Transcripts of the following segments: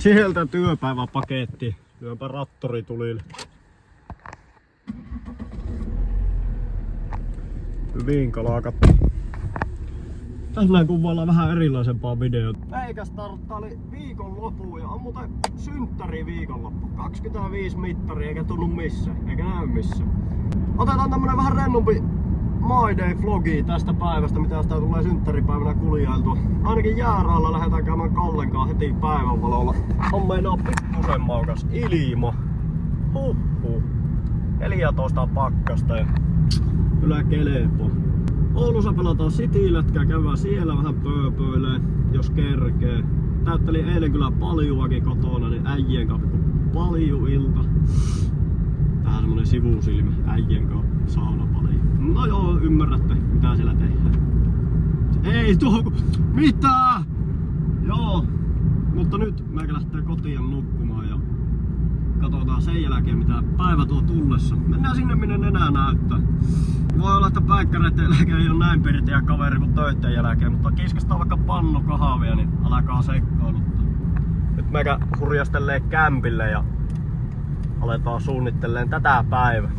Sieltä työpäiväpaketti. Lyöpä rattori tulille. Hyvin kalakattu. Tässä kuvaillaan vähän erilaisempaa videota. Meikä starttaili viikonloppuun ja on muuten synttäri viikonloppu. 25 mittari eikä tunnu missään, eikä näy missään. Otetaan tämmönen vähän rennompi My Day vlogi tästä päivästä, mitä sitä tulee synttäripäivänä kuljailtua. Ainakin jääraalla lähdetään käymään Kallenkaan heti päivänvalolla. On meinaa pikkusen maukas ilma. Huhhuh. 14 pakkasta ja kyllä kelepo. Oulussa pelataan City-lätkää, käydään siellä vähän pööpöilee, jos kerkee. Täyttelin eilen kyllä paljuakin kotona, niin äijien kanssa paljon ilta. Vähän semmonen sivusilmä, äijien kanssa saunapalju. No joo, ymmärrätte mitä siellä tehdään. Ei tuo, mitä? Joo, mutta nyt mä lähtee kotiin nukkumaan ja katsotaan sen jälkeen mitä päivä tuo tullessa. Mennään sinne minne nenää näyttää. Voi olla, että päikkäreiden jälkeen ei ole näin pirtiä kaveri kuin töitten jälkeen, mutta kiskastaa vaikka pannu kahvia, niin alkaa seikkailuttaa. Nyt mekä hurjastelee kämpille ja aletaan suunnitteleen tätä päivää.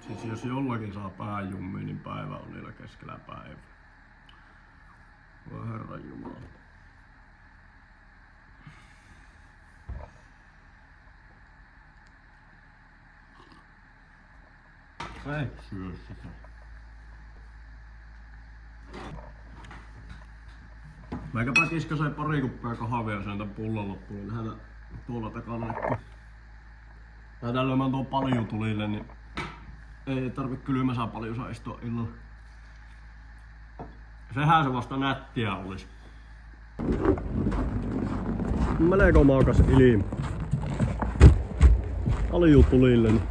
Siis jos jollakin saa pääjummiin, niin päivä on niillä keskellä päivää. Voi herran jumala. Ei syö sitä. Meikäpä kiskaseen pari kuppia kahvia sen tän pullon loppuun, niin lähdetään tuolla takana. Lähdetään lyömään tuon paljutulille, niin ei tarvi kylmäsää paljon saa istua illalla. Sehän se vasta nättiä olis. Melko maukas ilma. Paljutulille. Niin.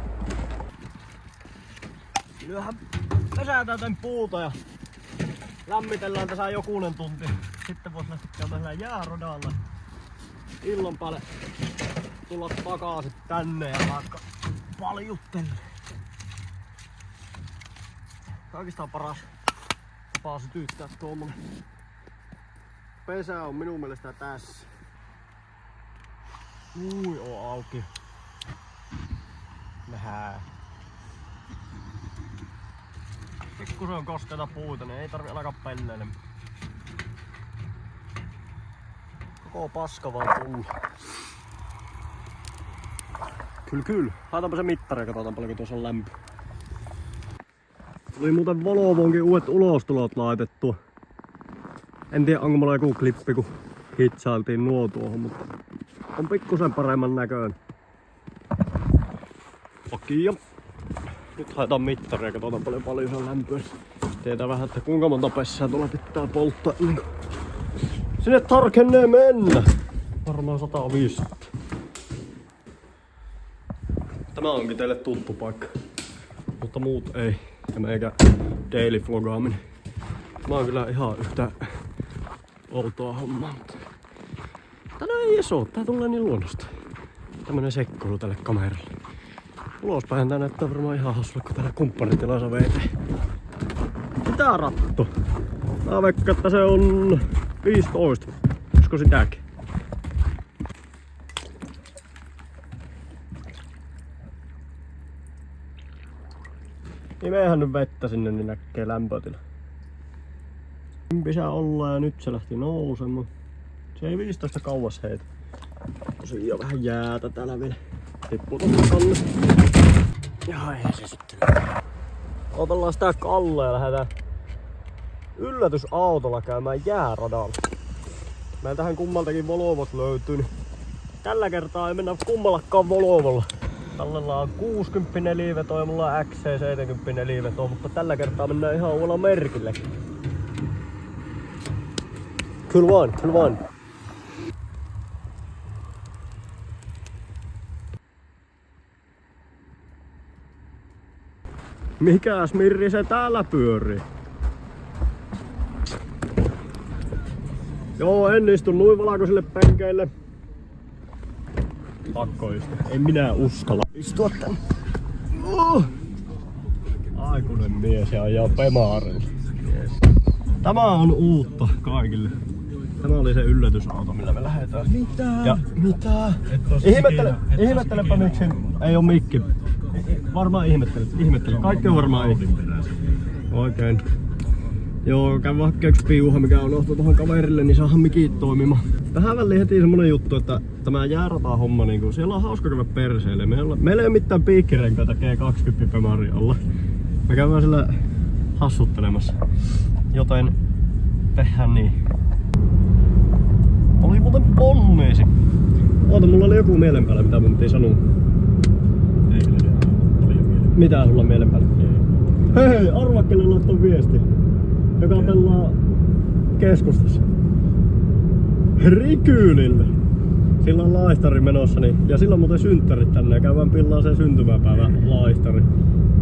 Lyöhän pesätään tän puuta ja lämmitellään tässä jokunen tunti. Sitten vois lähteä käymään jäärodalla. Illan päälle tulla takaisin tänne ja vaikka paljuttele. Kaikista paras tapa sytyttää tuommoinen. Pesä on minun mielestä tässä. Ui on auki. Nähdään. Pikkusen on kosteita puita, niin ei tarvi alkaa pelleille. Koko paska vaan tullut. Kyllä. Haetaanpa se mittari ja katsotaan paljonko tuossa on lämpö. Tuli muuten Volvoonkin uudet ulostulot laitettu. En tiedä onko mulla joku klippi kun hitsailtiin nuo tuohon, mutta on pikkusen paremman näköön. Okei. Nyt haetaan mittaria ja katsotaan paljon se on lämpöä. Tiedetään vähän, että kuinka monta pessää tuolla pitää polttaa ennen kuin sinne tarkenee mennä. Varmaan 150. Tämä onkin teille tuttu paikka, mutta muut ei. Ja meikä daily vlogaaminen. Mä oon kyllä ihan yhtä outoa hommaa. Tänä ei edes oo, tää tulee niin luonnosta. Tämmönen sekkailu tälle kameralle. Ulospäin tää näyttää varmaan ihan hassulle, kun täällä kumppanitilassa veiteen. Mitä ratto? Mä veikkaan, että se on 15. Olisiko sitäkin? Imehän nyt vettä sinne, niin näkee lämpötila. Ympisä ollaan ja nyt se lähti nousemaan. Se ei 15 kauas heitä. Tosiaan vähän jäätä täällä vielä. Tippuu tuossa kanne. Ja ei se sitten. Otellaan sitä Kalle ja lähdetään yllätysautolla käymään jääradalla. Meiltähän kummaltakin Volvot löytyy, niin tällä kertaa ei mennä kummallakaan Volvolla. Tallella on 60 liiveto ja mulla on XC70 liiveto, mutta tällä kertaa mennään ihan uudella merkillä. Kyllä vaan. Mikäs Mirri se täällä pyörii? Joo, en istu noin valkoisille penkeille. Pakko istua. En minä uskalla istua tänne. aikuinen mies ja ajaa Bemarilla. Yes. Tämä on uutta kaikille. Tämä oli se yllätysauto, millä me lähdetään. Mitä? Ihmettelepä miksi ei oo mikki. Varmaan ihmettele. Kaikki on varmaan oikein. Joo, käy vaikka yksi piuha, mikä on ohtu tohon kaverille, niin saadaan mikit toimimaan. Tähän väliin heti semmonen juttu, että tämä jäärata-homma, niin siellä on hauska käydä perseille. Meillä ei ole mitään piikkirenkaita G20 Bemarin alla. Me käydään sillä hassuttelemassa. Joten tehdään niin. Oli muuten ponneesi. Oota, mulla oli joku mielen päällä, mitä mun piti sanoa. Mitä sulla on mielen päällä? Hei, arvaa kelle laittoi viesti. Joka pelaa keskustassa. Rikyylille. Sillä on laistari menossa, niin, ja sillä on muuten synttärit tänne ja käydään pillaan sen syntymäpäivä laistari.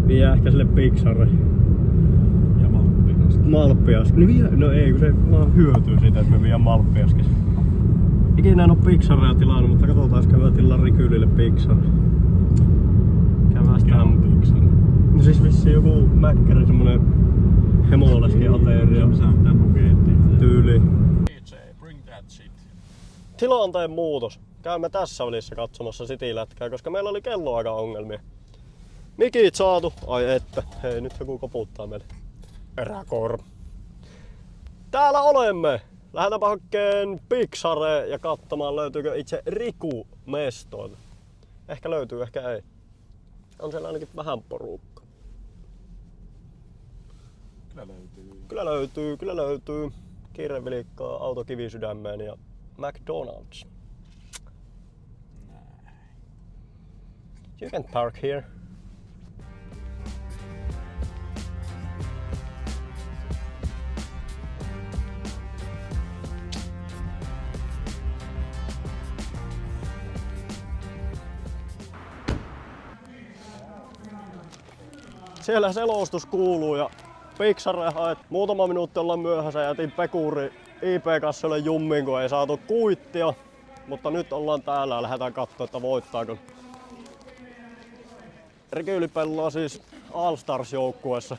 Vie ehkä sille Pixarre. Ja Malppiaski. No ei, kun se vaan hyötyy siitä, että me viedään Malppiaski. Ikinä en oo Pixarrea tilannut, mutta katsotaan, jos käydään tilaa Rikyylille Pixarre. Käydään sitä. No siis vissiin joku Mäkkäri, semmonen hemoleski ateria. Tyyli. Tilanteen muutos. Käymme tässä välissä katsomassa City-lätkää, koska meillä oli kelloaika-ongelmia. Mikit saatu. Ai että. Hei, nyt joku koputtaa meille. Eräkor. Täällä olemme. Lähdetäänpä hakkeen Pixare ja katsomaan, löytyykö itse Riku mestoilta. Ehkä löytyy, ehkä ei. On siellä ainakin vähän porukka. Kyllä löytyy. Kirvelikkaa, auto kivisydämeen ja McDonald's. You can park here. Siellä selostus kuuluu ja Pixare haet. Muutama minuutti ollaan myöhässä, jätin Pekuri IP-kassoille jummiin, kun ei saatu kuittia. Mutta nyt ollaan täällä ja lähdetään katsoa, että voittaako. Rikyyli pelaa siis All Stars -joukkueessa.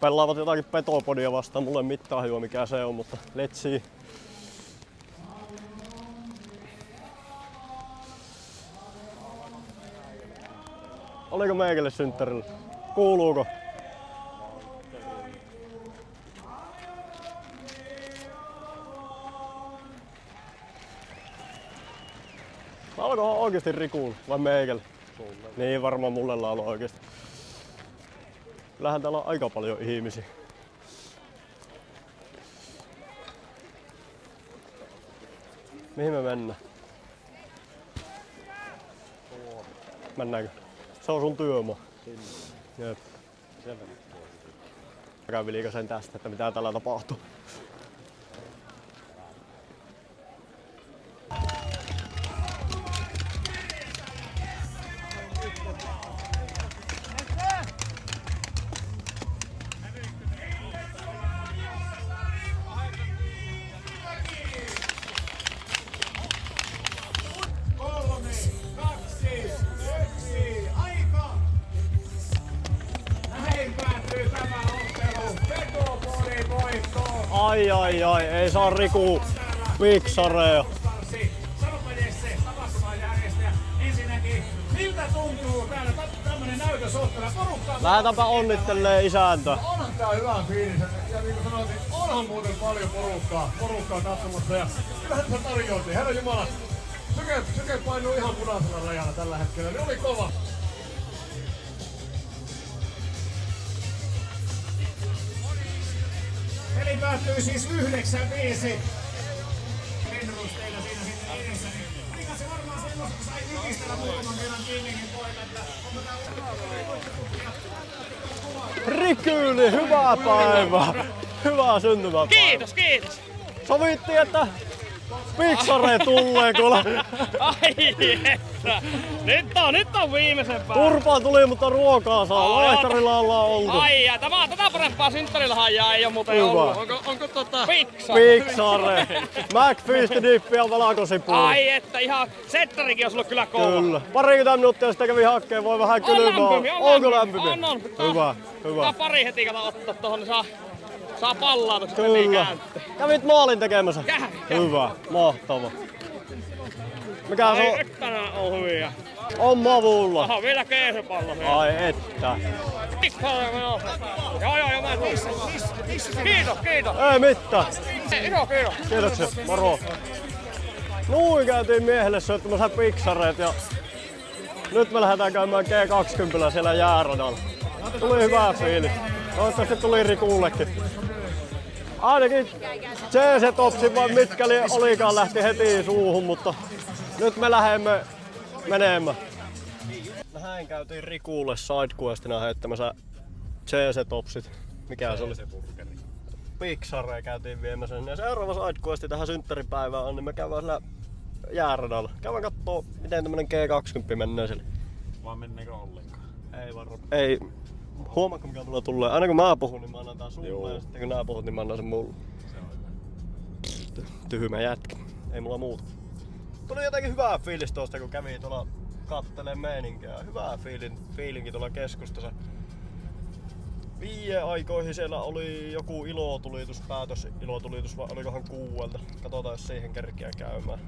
Pelaavat jotakin Petopodia vastaan, mulle ei mitään hajua mikä se on, mutta let's see. Oliko meikälle synttärillä? Kuuluuko? Alkohan oikeesti Rikuun vai meikälle? Niin varmaan mulle laulu oikeesti. Kyllähän täällä on aika paljon ihmisiä. Mihin me mennään? Mennäänkö? Se on sun työmaa. Jep. Kävi liikasen tästä, että mitä täällä tapahtuu. Ai, ei saa Riku Pixarea. Sanopa Jesse, tapahtuman järjestäjä. Ensinnäkin, miltä tuntuu täällä tämmönen näytösottelu? Porukkaa... Lähdetäänpä onnittelee isäntä. Onhan tää hyvä fiilis. Ja niin kuin sanoin, onhan muuten paljon porukkaa katsomassa. Ja kyllähän se tarjouttiin. Herra Jumala, Syke painuu ihan punaisella rajalla tällä hetkellä. Ne oli kova. Peli päättyy siis 9-5. Penrusteilla siinä sitten edessä. Aika se varmaan semmoista sai ykistellä muutaman kerran Kinningin poika, että onko tää Rikyyli, hyvää päivää! Hyvää syntymäpäivää! Kiitos! Sovittiin, että Piksare tulee kuule. Ai että. Nyt on viimeisen päällä. Turpaa tuli, mutta ruokaa saa. Laihtarilla ollaan oltu. Ai ja tätä parempaa synttärilahjaa ei oo muuten ollut. Onko Piksare. McFeast dippiä valakosipua. Ai että ihan settarikin olisi ollut kyllä kova. Kyllä. 20 minuuttia sitten kävi hakkeen, voi vähän kylmää. Onko lämpimmin? On. Hyvä. Tää pari heti kato ottaa tohon, niin saa pallaatukset. Kyllä. Kävit maalin tekemässä? Kävin. Hyvä. Mahtava. Mikä se on? Tänään on hyviä. On mavulla. Aha, vielä keesepallo. Ai että. Joo, mä tuun. Kiitos. Ei mitään. Kiitos. Kiitoksia. Moro. Noin käytiin miehelle syöttämässä piksareet ja nyt me lähdetään käymään G20 siellä jääradalla. Tuli hyvä fiilis. Toivottavasti tuli Rikullekin. Ainakin CC-topsin vai mitkä olikaan lähti heti suuhun, mutta nyt me lähdemme menemään. Näin käytiin Rikulle sidequestina heittämässä CC-topsit. Mikä se oli? Piksare käytiin viemässä. Ja seuraava sidequesti tähän synttäripäivään on, niin me käydään siellä jääradalla. Käydään kattoo, miten tämmönen G20 menee siellä. Vaan menneekö ollenkaan? Ei varmaan. Ei. Huomaatko mikä mulla tulee? Aina kun mä puhun, niin mä annan tää sulle. Ja sitten kun nää puhut, niin mä annan sen mulle. Se on hyvä. Tyhmä jätkä. Ei mulla muuta. Tuli jotenkin hyvää fiilis tosta, kun kävi tuolla kattelee meininkiä. Hyvää fiilinki tuolla keskustassa. 5 aikoihin siellä oli joku ilotulitus vai olikohan 6. Katsotaan jos siihen kerkiä käymään,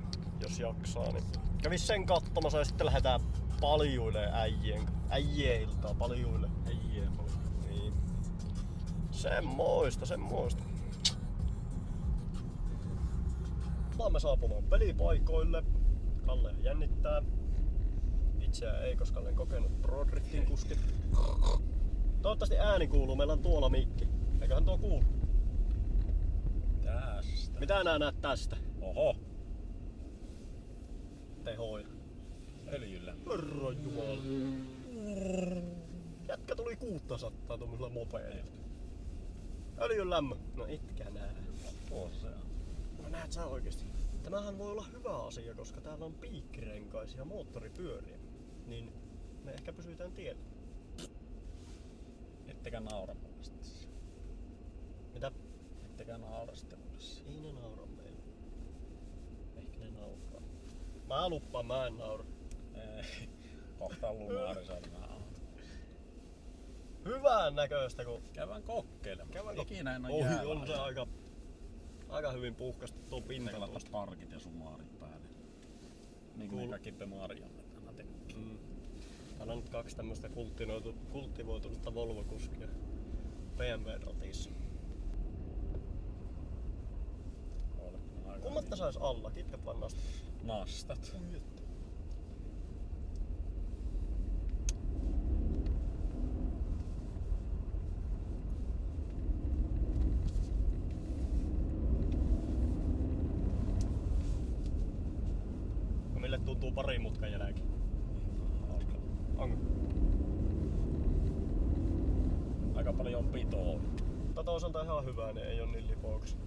jos jaksaa. Niin kävis sen katsomassa ja sitten lähdetään paljuille äijien iltaa paljuille. Niin. Semmoista. Olemme saapumaan pelipaikoille. Kalle jännittää. Itseään ei, koska olen kokenut Broadriftin kuski. Toivottavasti ääni kuuluu, meillä on tuolla mikki. Eiköhän tuo kuulu? Tästä. Mitä nää näet tästä? Oho. Tehoja. Öljyllä. Herra jumala. Jätkä tuli 600 tuommoisella mopeilla. Öljyn lämmö. No itkä nää. Tuossa se on. No näet sä oikeesti. Tämähän voi olla hyvä asia, koska täällä on piikkirenkaisia moottoripyöriä. Niin me ehkä pysytään tiellä. Ettekä naura mulle sitten. Mitä? Ettekä naura sitten mulle. Ei ne naura meille. Ehkä ne nauraa. Mä luppaan, mä en naura. Ei. Kohta lumaari saada auto. Hyvän näköistä kun... Käydään kokeilemaan. Ikinä en oo Ohi jäällä. on se aika hyvin puhkastettu tuo pinta. Pelataan parkit ja sumaarit päälle. Niin kuin kaikki Pemariamme aina tekee. Täällä on nyt 2 tämmöstä kultivoitunutta Volvo-kuskia BMW-ratissa. Kummatta sais alla? Kitkä vaan nastat? Nastat. Mille tuntuu pari mutkan jälkeen? Onko? Aika paljon pitoa. Mutta toisaalta ihan hyvää, niin ei oo niin lipoaks.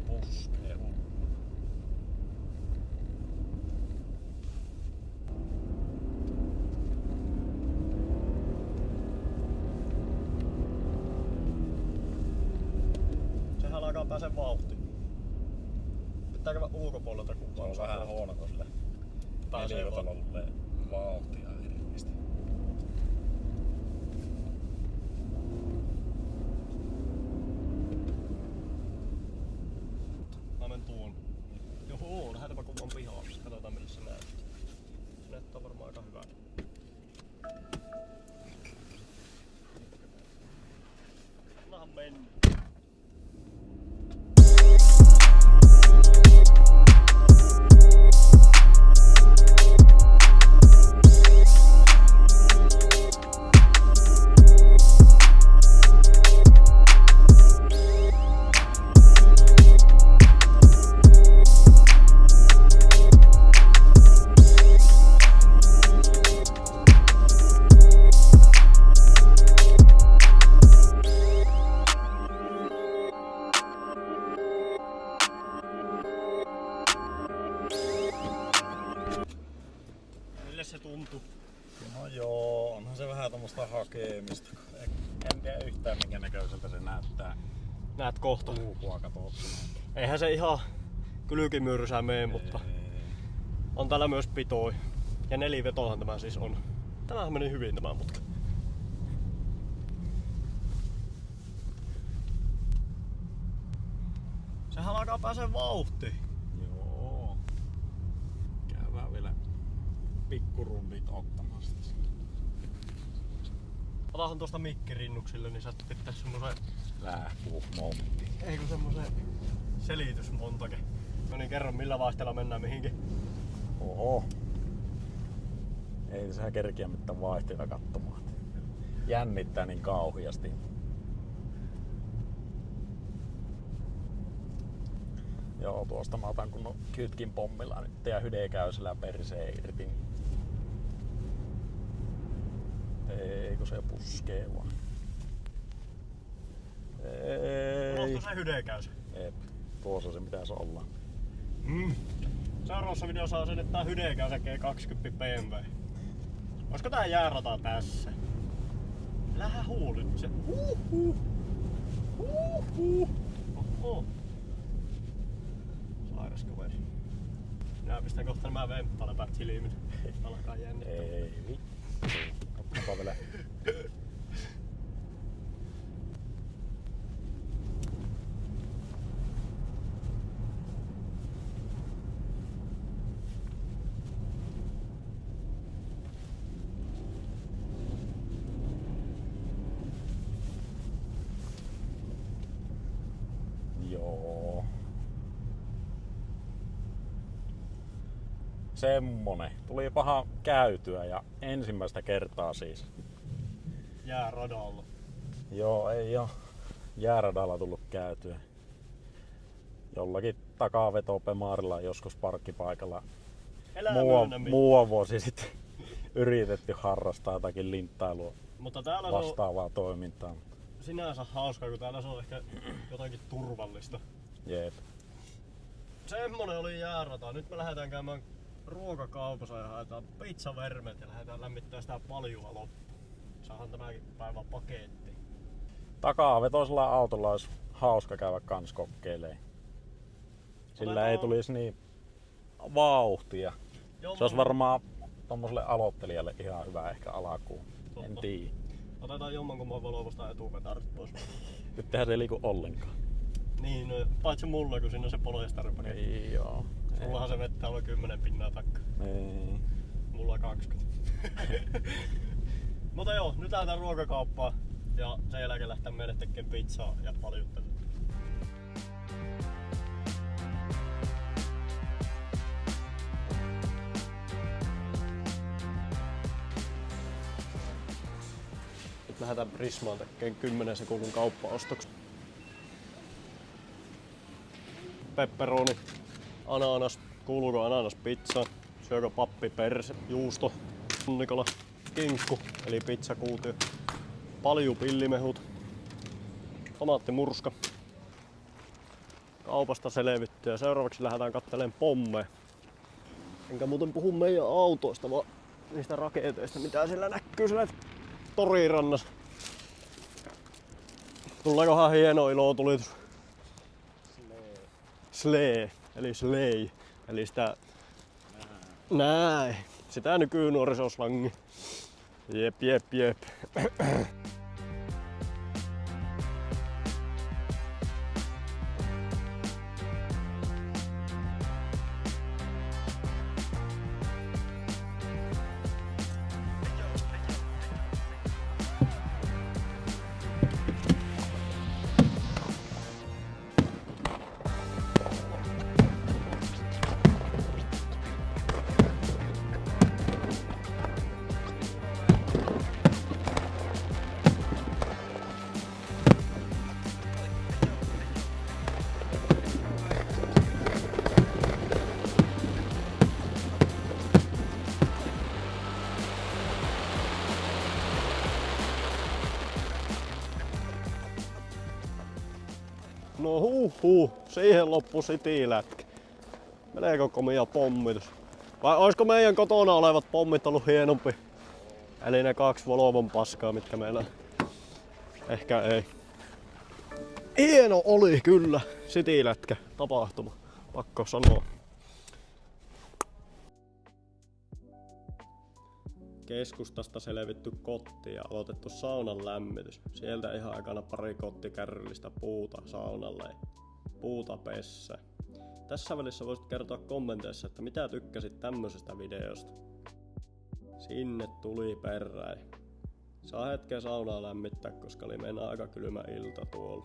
Puskee hullu. Sehän alkaa pääsee vauhtiin. Pitää käydä ulkopuolelta kukaan. Se on vähän huono, kun sille neliötalolle vauhtia hirveästi. Mä menen tuon. Joo, lähdetäänpä kuvan pihaan. Katsotaan millä se näyttää. Se näyttää varmaan aika hyvältä. Annahan mennä. tuntuu. No joo, onhan se vähän tommoista hakemista. En tiedä yhtään minkä näköiseltä se näyttää. Näet kohta. Puukua katsottuna. Eihän se ihan kylkimyrsää mene, mutta on täällä myös pitoi. Ja nelivetohan tämä siis on. Tämähän meni hyvin tämä mutka. Sehän alkaa pääsee vauhtiin. Joo. Käydään vielä pikkurundit ottamassa. Otahan tuosta mikkirinnuksille, niin sä pitää semmosen... Lähpuusmontti. Ei kun semmosen selitysmontake. No niin, kerro millä vaihteella mennään mihinkin. Oho. Ei tässä kerkiä mitään vaihteita katsomaan. Jännittää niin kauhiasti. Joo, tuosta mä otan kun kytkin pommilla nyt ja hydekäysellä perseen irti. Ei kun se puskee vaan. Ei. Unohtu se hydekäysä. Eep. Tuossa se pitäisi olla. Seuraavassa videossa on se, että tää hydekäysä G20 BMW. Olisiko tää jäärata tässä? Lähä huulit se. Oho. Sairas kaveri. Minä pistän kohta nämä vemppaläpät silmin. Alkaa jännittää. Ei vittu. Katsotaan vielä. Joo. Semmonen. Tuli paha käytyä ja ensimmäistä kertaa siis. Jääradalla. Joo, ei oo jääradalla tullut käytyä. Jollakin takavetopemaarilla joskus parkkipaikalla muuan vuosi sitten yritetty harrastaa jotakin linttailua Mutta täällä vastaavaa toimintaa. Sinänsä hauskaa, kun täällä se on ehkä jotakin turvallista. Jep. Semmonen oli jäärata. Nyt me lähdetään käymään ruokakaupassa ja haetaan pizzavermet ja lähdetään lämmittää sitä paljua loppuun. Saahan tämäkin päivän paketti. Takavetoisella autolla olisi hauska käydä kans kokeilemaan. Sillä ei tulisi niin vauhtia. Se olisi varmaan tommoselle aloittelijalle ihan hyvä ehkä alkuun. En tiedä. Otetaan jommankumman Volvosta etupetarit pois. Nythän se ei liiku ollenkaan. Niin, no, paitsi mulla, kun siinä on se polyesteripaketti. Ei joo. Mullahan se vettää olla 10 pinnaa takka. Ei. Mulla 20. Mutta joo, nyt lähdetään ruokakauppaan ja sen jälkeen lähtee meille tekemään pizzaa ja paljuttelua. Nyt lähdetään Prismaan tekemään 10 sekunnin kauppaostokset. Pepperoni, ananas, kuuluuko ananas pizza, syökö pappi perse, juusto, Nikola, kinkku eli pizzakuutio, palju pillimehut, tomaattimurska. Kaupasta selvitty ja seuraavaksi lähdetään katselemaan pommeja. Enkä muuten puhu meidän autoista, vaan niistä raketeista, mitä siellä näkyy siellä torirannassa. Tuleekohan hieno ilotulitus? Slee, eli slei, eli sitä näin, sitä nykynuorisoslangi. Jep, jep, jep. No siihen loppu sitilätkä. Melko komia pommitus. Vai olisiko meidän kotona olevat pommit ollut hienompi? Eli ne 2 Volvon paskaa, mitkä meillä ehkä ei. Hieno oli kyllä. Citylätkä tapahtuma. Pakko sanoa. Keskustasta selvitty kotti ja aloitettu saunan lämmitys. Sieltä ihan aikana pari kottikärryllistä puuta saunalle ja puuta pessä. Tässä välissä voisit kertoa kommenteissa, että mitä tykkäsit tämmöisestä videosta. Sinne tuli perään. Saa hetken saunaa lämmittää, koska oli mennä aika kylmä ilta tuolla.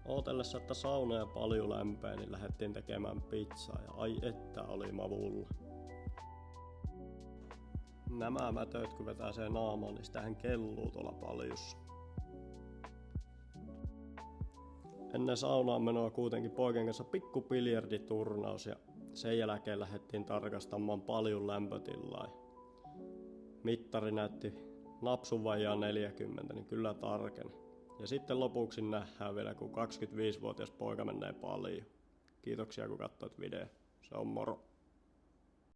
Ootellessa, että sauna ja paljon lämpää, niin lähdettiin tekemään pizzaa ja ai että oli mavulla. Nämä mätöt kun vetää sen naamaan, niin sitähän kelluu tuolla paljussa. Ennen saunaan menoa kuitenkin poikien kanssa pikku biljarditurnaus ja sen jälkeen lähdettiin tarkastamaan paljon lämpötilaa. Mittari näytti napsun vajaa 40, niin kyllä tarkeni. Ja sitten lopuksi nähdään vielä, kun 25-vuotias poika menee paljon. Kiitoksia kun katsoit video. Se on moro.